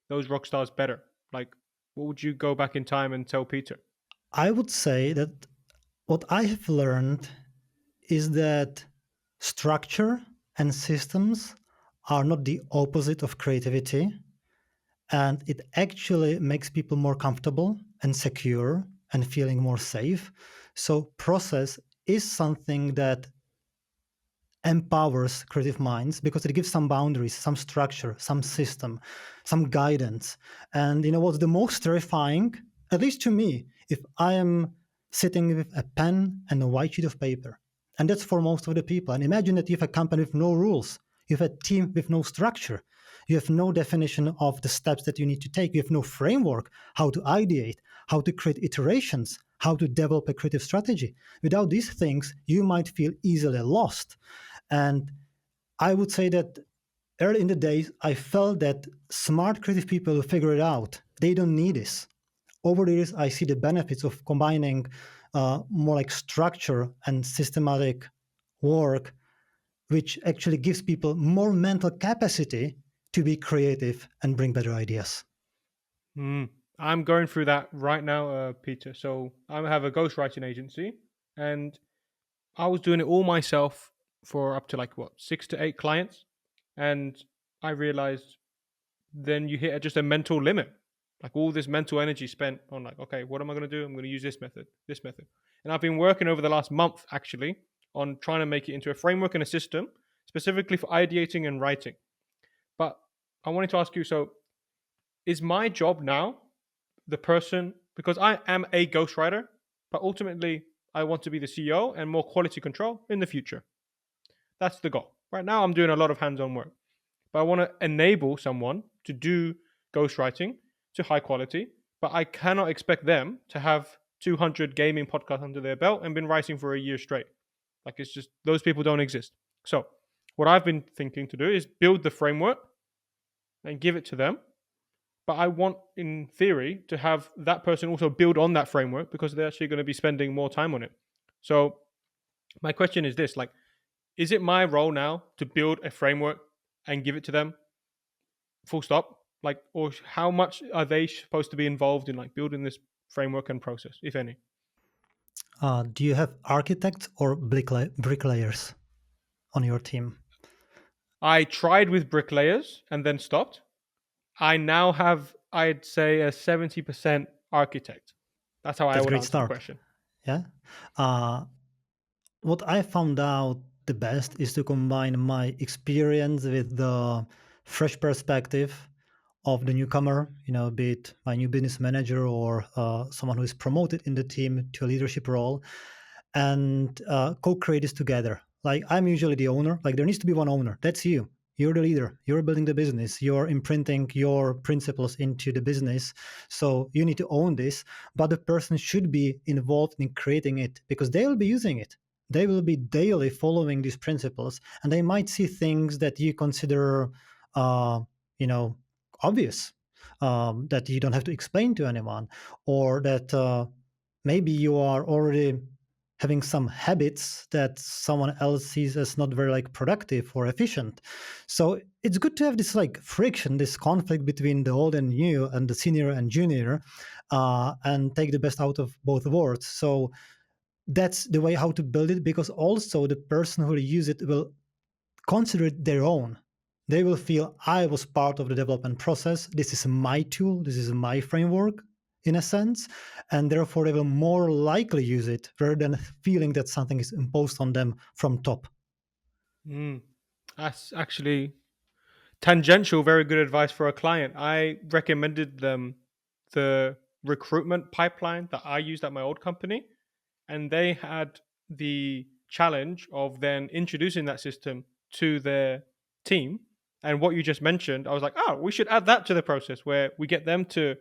those rock stars better? Like, what would you go back in time and tell Peter? I would say that what I have learned is that structure and systems are not the opposite of creativity, and it actually makes people more comfortable and secure and feeling more safe. So process is something that empowers creative minds because it gives some boundaries, some structure, some system, some guidance. And what's the most terrifying, at least to me, if I am sitting with a pen and a white sheet of paper, and that's for most of the people. And imagine that you have a company with no rules, you have a team with no structure, you have no definition of the steps that you need to take, you have no framework how to ideate, how to create iterations, how to develop a creative strategy. Without these things, you might feel easily lost. And I would say that early in the days, I felt that smart creative people will figure it out. They don't need this. Over the years, I see the benefits of combining more like structure and systematic work, which actually gives people more mental capacity to be creative and bring better ideas. Mm. I'm going through that right now, Peter. So I have a ghostwriting agency, and I was doing it all myself for up to like what 6 to 8 clients, and I realized then you hit just a mental limit, like all this mental energy spent on like, okay, what am I going to do? I'm going to use this method, And I've been working over the last month actually on trying to make it into a framework and a system specifically for ideating and writing. But I wanted to ask you, so is my job now the person, because I am a ghostwriter, but ultimately I want to be the CEO and more quality control in the future. That's the goal. Right now I'm doing a lot of hands-on work, but I want to enable someone to do ghostwriting to high quality, but I cannot expect them to have 200 gaming podcasts under their belt and been writing for a year straight. Like, it's just, those people don't exist. So what I've been thinking to do is build the framework and give it to them. But I want, in theory, to have that person also build on that framework because they're actually going to be spending more time on it. So my question is this: like, is it my role now to build a framework and give it to them? Full stop. Like, or how much are they supposed to be involved in like building this framework and process, if any? Do you have architects or bricklayers on your team? I tried with bricklayers and then stopped. I now have, I'd say, a 70% architect. That's how I That's a would great answer the start. question. Yeah. Uh, what I found out the best is to combine my experience with the fresh perspective of the newcomer, be it my new business manager or someone who is promoted in the team to a leadership role, and co-create this together. Like, I'm usually the owner. Like, there needs to be one owner. That's you. You're the leader. You're building the business. You're imprinting your principles into the business. So you need to own this. But the person should be involved in creating it because they will be using it. They will be daily following these principles, and they might see things that you consider, uh, you know, obvious, that you don't have to explain to anyone, or that maybe you are already having some habits that someone else sees as not very like productive or efficient. So it's good to have this like friction, this conflict between the old and new and the senior and junior, and take the best out of both worlds. So that's the way how to build it, because also the person who will use it will consider it their own. They will feel, I was part of the development process. This is my tool. This is my framework, in a sense. And therefore, they will more likely use it rather than feeling that something is imposed on them from top. Mm. That's actually tangential, very good advice for a client. I recommended them the recruitment pipeline that I used at my old company, and they had the challenge of then introducing that system to their team. And what you just mentioned, I was like, oh, we should add that to the process where we get them to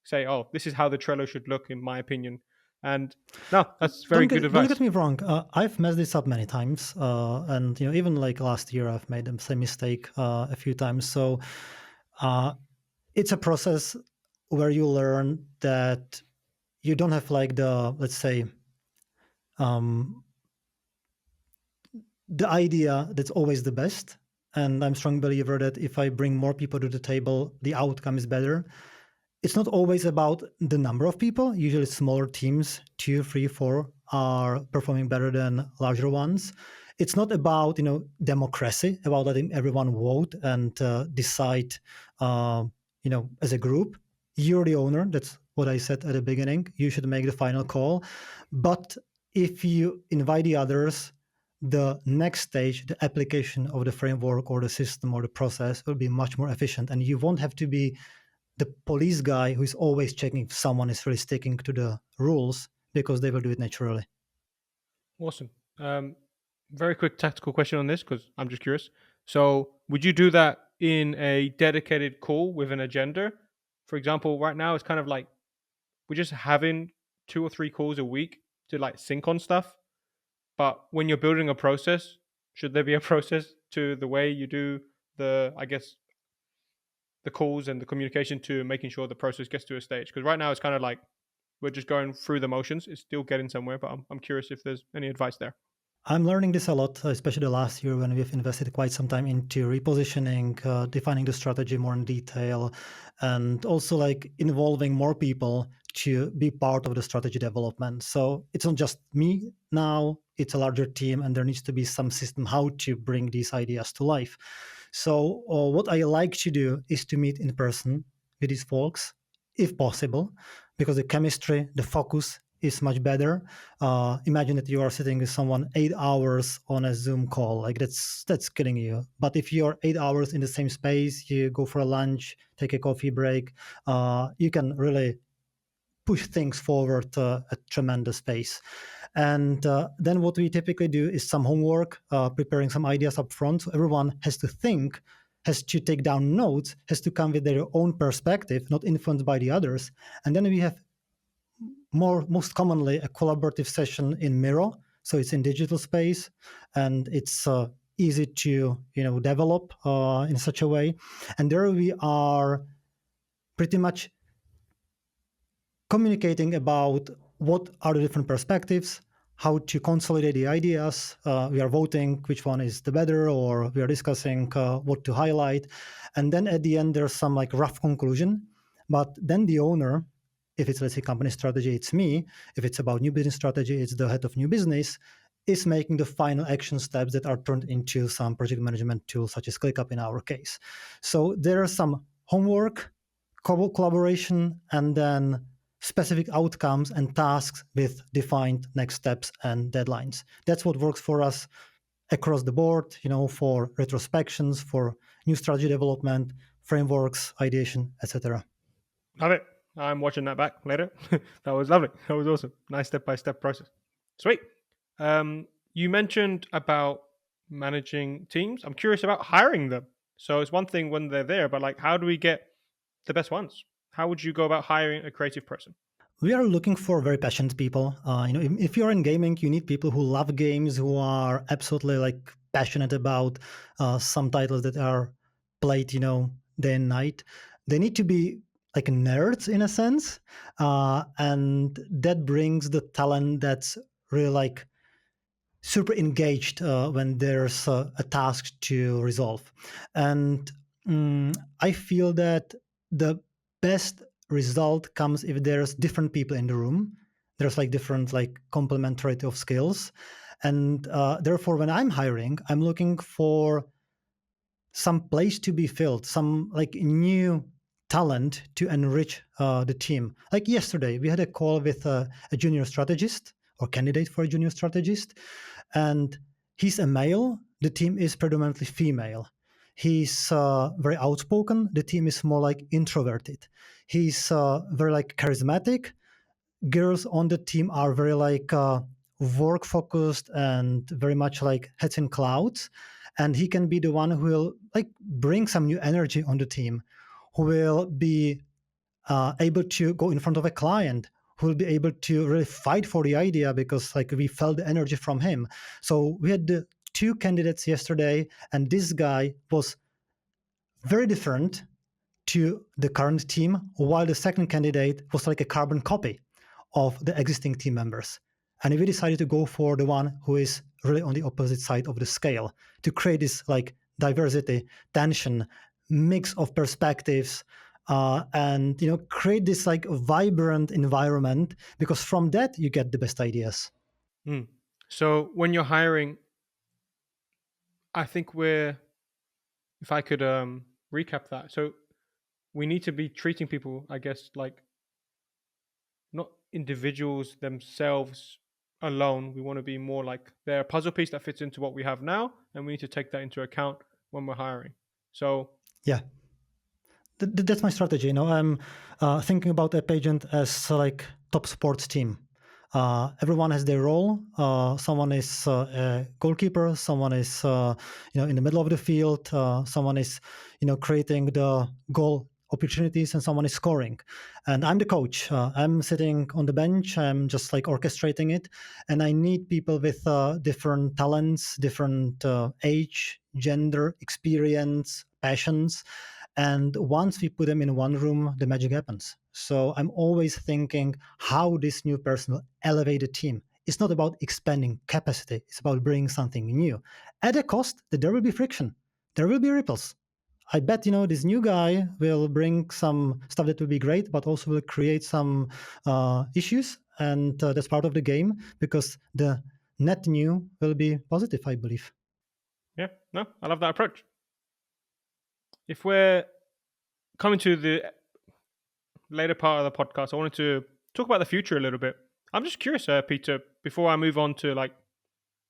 say, oh, this is how the Trello should look, in my opinion. And no, that's very good Don't get advice. me wrong. I've messed this up many times, and even like last year, I've made the same mistake a few times. So uh, it's a process where you learn that you don't have like the, let's say, um, the idea that's always the best. And I'm a strong believer that if I bring more people to the table, the outcome is better. It's not always about the number of people. Usually smaller teams, two, three, four, are performing better than larger ones. It's not about democracy, about letting everyone vote and decide as a group. You're the owner. That's what I said at the beginning. You should make the final call. But if you invite the others, the next stage, the application of the framework or the system or the process, will be much more efficient, and you won't have to be the police guy who is always checking if someone is really sticking to the rules, because they will do it naturally. Awesome. Very quick tactical question on this because I'm just curious. So, would you do that in a dedicated call with an agenda? For example, right now it's kind of like we're just having 2 or 3 calls a week to like sync on stuff. But when you're building a process, should there be a process to the way you do the, I guess, the calls and the communication to making sure the process gets to a stage? Because right now it's kind of like we're just going through the motions. It's still getting somewhere, but I'm curious if there's any advice there. I'm learning this a lot, especially last year when we've invested quite some time into repositioning, defining the strategy more in detail, and also like involving more people to be part of the strategy development. So it's not just me now, it's a larger team, and there needs to be some system how to bring these ideas to life. So what I like to do is to meet in person with these folks, if possible, because the chemistry, the focus is much better. Imagine that you are sitting with someone 8 hours on a Zoom call. Like that's killing you. But if you're 8 hours in the same space, you go for a lunch, take a coffee break, you can really push things forward a tremendous pace. And then what we typically do is some homework, preparing some ideas up front. So everyone has to think, has to take down notes, has to come with their own perspective, not influenced by the others. And then we have most commonly a collaborative session in Miro. So it's in digital space, and it's easy to develop in such a way. And there we are pretty much communicating about what are the different perspectives, how to consolidate the ideas. We are voting which one is the better, or we are discussing what to highlight. And then at the end, there's some like rough conclusion. But then the owner, if it's, let's say, company strategy, it's me. If it's about new business strategy, it's the head of new business, is making the final action steps that are turned into some project management tools, such as ClickUp in our case. So there's some homework, collaboration, and then specific outcomes and tasks with defined next steps and deadlines. That's what works for us across the board, for retrospections, for new strategy development, frameworks, ideation, etc. Love it. I'm watching that back later. That was lovely. That was awesome. Nice step-by-step process. Sweet. You mentioned about managing teams. I'm curious about hiring them. So it's one thing when they're there, but like, how do we get the best ones? How would you go about hiring a creative person? We are looking for very passionate people. If you're in gaming, you need people who love games, who are absolutely like passionate about some titles that are played, day and night. They need to be like nerds in a sense, and that brings the talent that's really like super engaged when there's a task to resolve. And I feel that the best result comes if there's different people in the room. There's like different like complementarity of skills. And therefore, when I'm hiring, I'm looking for some place to be filled, some like new talent to enrich the team. Like yesterday, we had a call with a junior strategist or candidate for a junior strategist, and he's a male. The team is predominantly female. He's very outspoken. The team is more like introverted. He's very like charismatic. Girls on the team are very like work focused and very much like heads in clouds, and he can be the one who will like bring some new energy on the team, who will be able to go in front of a client, who will be able to really fight for the idea because like we felt the energy from him. So we had the two candidates yesterday, and this guy was very different to the current team, while the second candidate was like a carbon copy of the existing team members. And we decided to go for the one who is really on the opposite side of the scale to create this like diversity, tension, mix of perspectives, and create this like vibrant environment, because from that you get the best ideas. Hmm. So when you're hiring, I think if I could recap that. So we need to be treating people, I guess, like not individuals themselves alone. We want to be more like they're a puzzle piece that fits into what we have now, and we need to take that into account when we're hiring. So, Yeah, that's my strategy. I'm thinking about AppAgent as like top sports team. Everyone has their role. Someone is a goalkeeper. Someone is in the middle of the field. Someone is creating the goal opportunities, and someone is scoring. And I'm the coach. I'm sitting on the bench. I'm just like orchestrating it. And I need people with different talents, different age, gender, experience, passions. And once we put them in one room, the magic happens. So I'm always thinking how this new person will elevate the team. It's not about expanding capacity, it's about bringing something new. At a cost that there will be friction, there will be ripples. I bet this new guy will bring some stuff that will be great, but also will create some issues, and that's part of the game because the net new will be positive, I believe. yeah, no, I love that approach. If we're coming to the later part of the podcast, I wanted to talk about the future a little bit. I'm just curious, Peter. Before I move on to like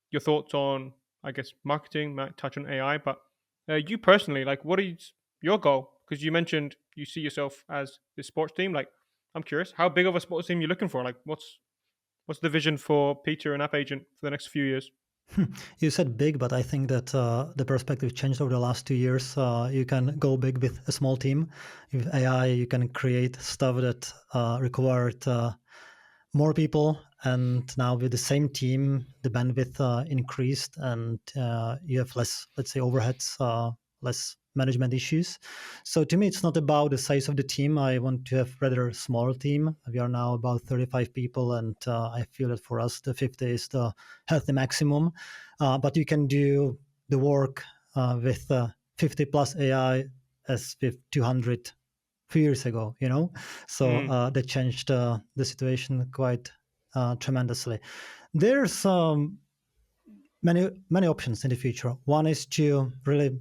your thoughts on, I guess, marketing, might touch on AI, but you personally, like, what is your goal? Because you mentioned you see yourself as the sports team. Like, I'm curious, how big of a sports team you're looking for? Like, what's the vision for Peter and AppAgent for the next few years? You said big, but I think that the perspective changed over the last 2 years. You can go big with a small team. With AI, you can create stuff that required more people, and now with the same team the bandwidth increased, and you have less, let's say, overheads, less management issues. So to me, it's not about the size of the team. I want to have rather a small team. We are now about 35 people, and I feel that for us the 50 is the healthy maximum. But you can do the work with 50 plus AI as with 200 few years ago, you know. So Mm. that changed the situation quite tremendously. There's many options in the future. One is to really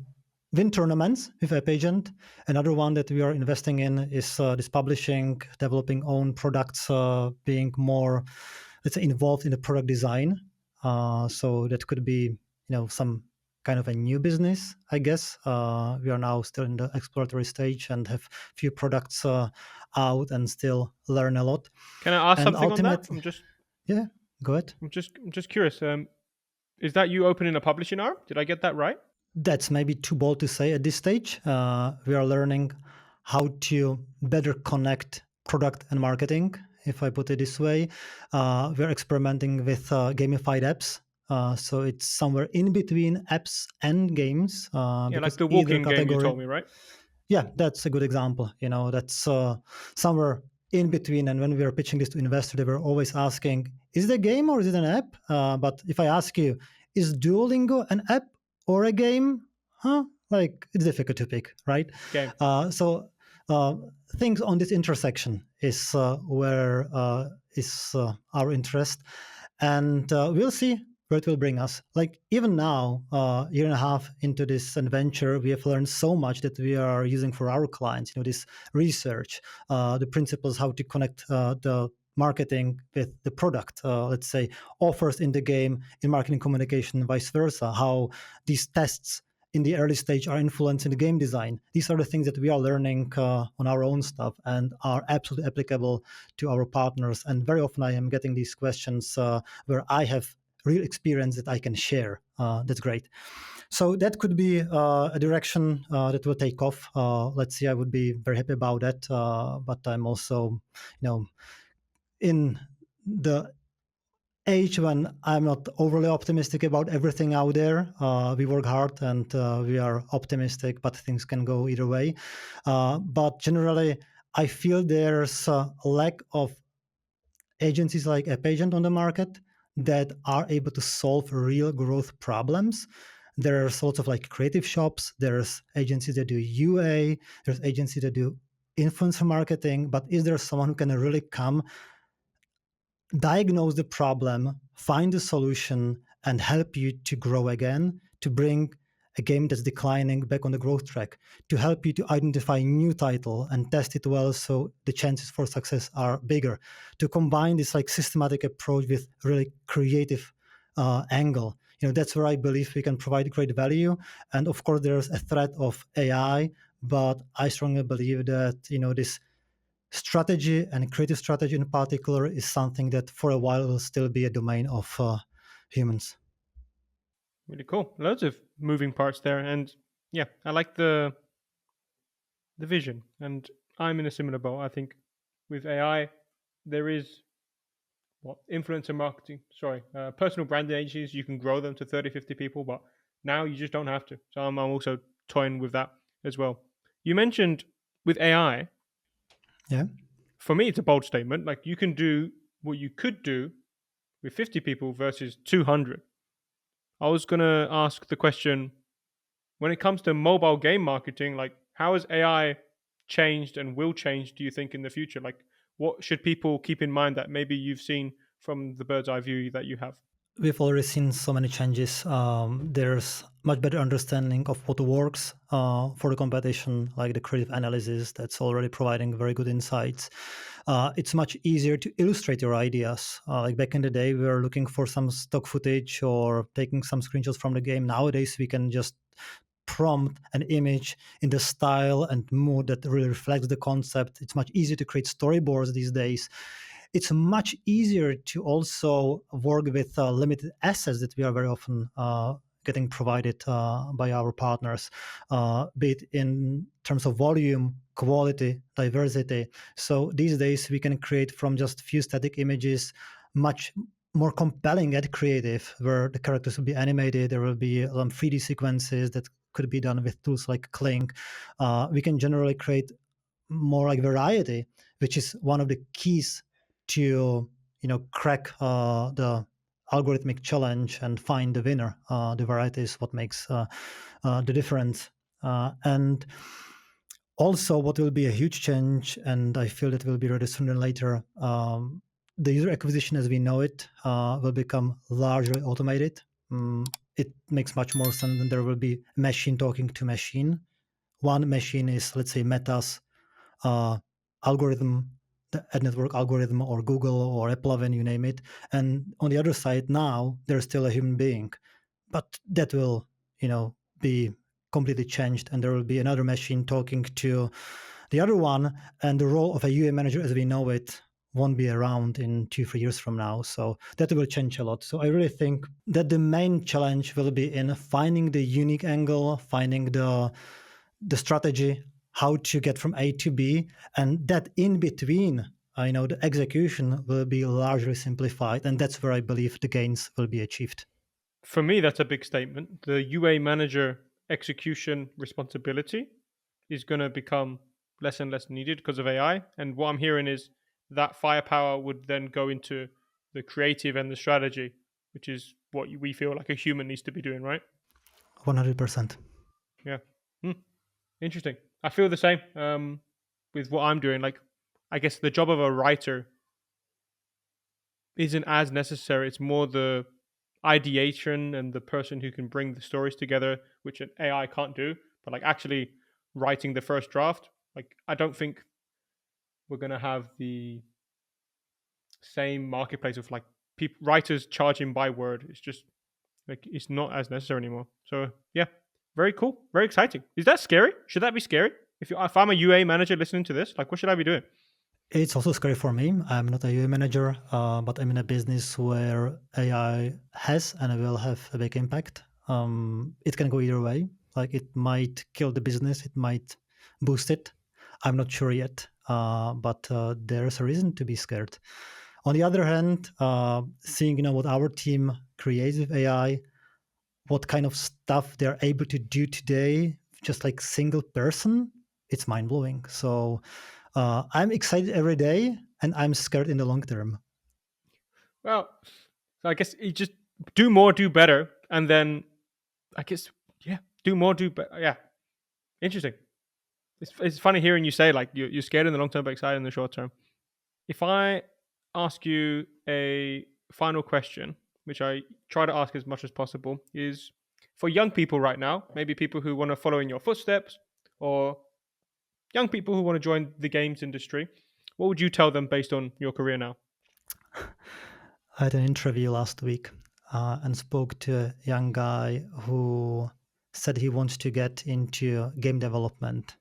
win tournaments with AppAgent. Another one that we are investing in is this publishing, developing own products, being more, let's say, involved in the product design. So that could be, some kind of a new business, I guess. We are now still in the exploratory stage and have few products out and still learn a lot. Can I ask And something on that? ultimately, yeah, go ahead. I'm just curious. Is that you opening a publishing arm? Did I get that right? That's maybe too bold to say at this stage. We are learning how to better connect product and marketing, if I put it this way. We're experimenting with gamified apps. So it's somewhere in between apps and games, Yeah, like because the either walking game you category. told me, right? Yeah, that's a good example. That's somewhere in between. And when we are pitching this to investors, they were always asking, "Is it a game or is it an app?" But if I ask you, "Is Duolingo an app or a game?" Huh? Like it's difficult to pick, right? Game. So uh, things on this intersection is where is our interest, and we'll see where it will bring us. Like even now, year and a half into this adventure, we have learned so much that we are using for our clients. This research, the principles how to connect the marketing with the product. Let's say offers in the game, in marketing communication, vice versa. How these tests in the early stage are influencing the game design. These are the things that we are learning on our own stuff and are absolutely applicable to our partners. And very often I am getting these questions where I have real experience that I can share. That's great. So that could be a direction that will take off. Let's see. I would be very happy about that. But I'm also, in the age when I'm not overly optimistic about everything out there. We work hard and we are optimistic, but things can go either way. But generally, I feel there's a lack of agencies like AppAgent on the market that are able to solve real growth problems. There's lots of like creative shops. There's agencies that do UA. There's agencies that do influencer marketing. But is there someone who can really come, diagnose the problem, find the solution, and help you to grow again, to bring a game that's declining back on the growth track, to help you to identify a new title and test it well so the chances for success are bigger, to combine this like systematic approach with really creative angle. That's where I believe we can provide great value. And of course, there's a threat of AI, but I strongly believe that this strategy and creative strategy in particular is something that for a while will still be a domain of humans. Really cool. Loads of moving parts there, and yeah, I like the vision. And I'm in a similar boat. I think with AI, there is what influencer marketing. Sorry, personal brand agencies. You can grow them to 30, 50 people, but now you just don't have to. So I'm also toying with that as well. You mentioned with AI. Yeah. For me, it's a bold statement. Like you can do what you could do with 50 people versus 200. I was gonna ask the question when it comes to mobile game marketing, like how has AI changed and will change, do you think, in the future? Like what should people keep in mind that maybe you've seen from the bird's eye view that you have? We've already seen so many changes. There's much better understanding of what works for the competition, like the creative analysis that's already providing very good insights. It's much easier to illustrate your ideas. Like back in the day, we were looking for some stock footage or taking some screenshots from the game. Nowadays, we can just prompt an image in the style and mood that really reflects the concept. It's much easier to create storyboards these days. It's much easier to also work with limited assets that we are very often getting provided by our partners, be it in terms of volume, quality, diversity. So these days we can create from just few static images much more compelling and creative, where the characters will be animated. There will be 3D sequences that could be done with tools like Clink. We can generally create more like variety, which is one of the keys to crack the algorithmic challenge and find the winner. The variety is what makes the difference. And also, what will be a huge change, and I feel it will be ready sooner than later, the user acquisition as we know it will become largely automated. It makes much more sense than there will be machine talking to machine. One machine is, let's say, Meta's uh, algorithm, the ad network algorithm, or Google or Apple, when you name it. And on the other side, now there's still a human being, but that will, be completely changed, and there will be another machine talking to the other one, and the role of a UA manager as we know it won't be around in 2-3 years from now. So that will change a lot. So I really think that the main challenge will be in finding the unique angle, finding the strategy, how to get from A to B, and that in between, the execution will be largely simplified, and that's where I believe the gains will be achieved. For me, that's a big statement. The UA manager execution responsibility is going to become less and less needed because of AI. And what I'm hearing is that firepower would then go into the creative and the strategy, which is what we feel like a human needs to be doing, right? 100%. Yeah. Hmm. Interesting. I feel the same with what I'm doing. Like, I guess the job of a writer isn't as necessary. It's more the ideation and the person who can bring the stories together, which an AI can't do. But like actually writing the first draft, like I don't think we're gonna have the same marketplace of like writers charging by word. It's just like it's not as necessary anymore. So yeah, very cool, very exciting. Is that scary? Should that be scary? If I'm a UA manager listening to this, like what should I be doing? It's also scary for me. I'm not a UA manager, but I'm in a business where AI has and will have a big impact. It can go either way. Like it might kill the business, it might boost it. I'm not sure yet, but there's a reason to be scared. On the other hand, seeing what our team creates with AI, what kind of stuff they're able to do today, just like single person, it's mind blowing. So I'm excited every day, and I'm scared in the long term. Well, so I guess you just do more, do better, and then I guess yeah, do more, do better. Yeah, interesting. It's funny hearing you say like you're scared in the long term but excited in the short term. If I ask you a final question, which I try to ask as much as possible, is for young people right now, maybe people who want to follow in your footsteps, or young people who want to join the games industry, what would you tell them based on your career now? I had an interview last week and spoke to a young guy who said he wants to get into game development.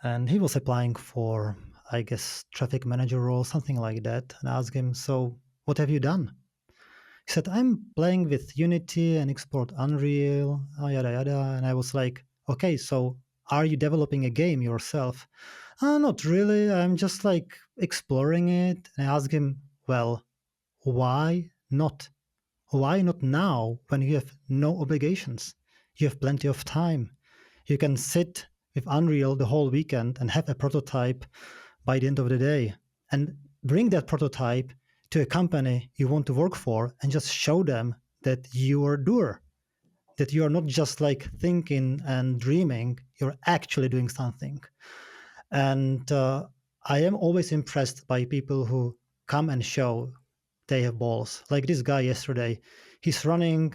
And he was applying for, I guess, traffic manager role, something like that. And I asked him, "So, what have you done?" He said, "I'm playing with Unity and export Unreal, yada yada." And I was like, "Okay, so are you developing a game yourself?" Not really. I'm just like exploring it. And I asked him, "Well, why not? Why not now when you have no obligations? You have plenty of time. You can sit with Unreal the whole weekend and have a prototype by the end of the day and bring that prototype to a company you want to work for and just show them that you are a doer, that you are not just like thinking and dreaming, you're actually doing something." And I am always impressed by people who come and show they have balls. Like this guy yesterday, he's running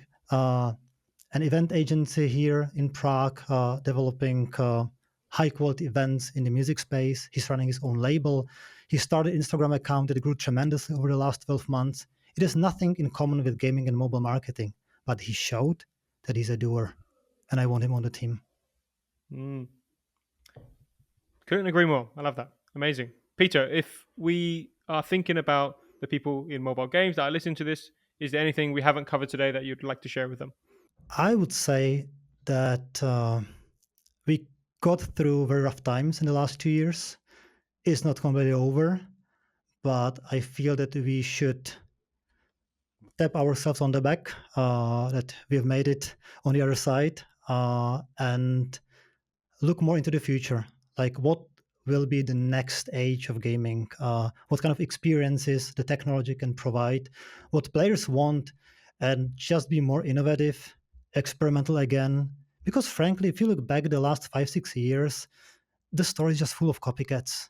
an event agency here in Prague, developing high quality events in the music space. He's running his own label. He started an Instagram account that grew tremendously over the last 12 months. It has nothing in common with gaming and mobile marketing, but he showed that he's a doer, and I want him on the team. Couldn't agree more. I love that. Amazing. Peter, if we are thinking about the people in mobile games that are listening to this, is there anything we haven't covered today that you'd like to share with them? I would say that we got through very rough times in the last 2 years. It's not completely over, but I feel that we should tap ourselves on the back, that we've made it on the other side, and look more into the future. Like, what will be the next age of gaming? What kind of experiences the technology can provide? What players want? And just be more innovative, experimental again. Because frankly, if you look back the last 5-6 years, the story is just full of copycats.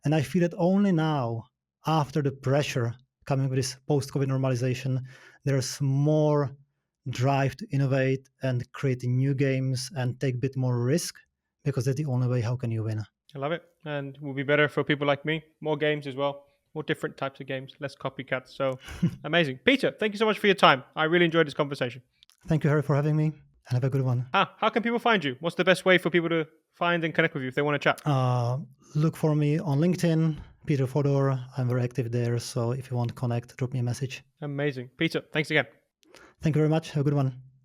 And I feel that only now, after the pressure coming with this post-COVID normalization, there's more drive to innovate and create new games and take a bit more risk, because that's the only way how can you win. I love it. And will be better for people like me. More games as well. More different types of games, less copycats. So amazing. Peter, thank you so much for your time. I really enjoyed this conversation. Thank you, Harry, for having me, and have a good one. How can people find you? What's the best way for people to find and connect with you if they want to chat? Look for me on LinkedIn, Peter Fodor. I'm very active there. So if you want to connect, drop me a message. Amazing. Peter, thanks again. Thank you very much. Have a good one.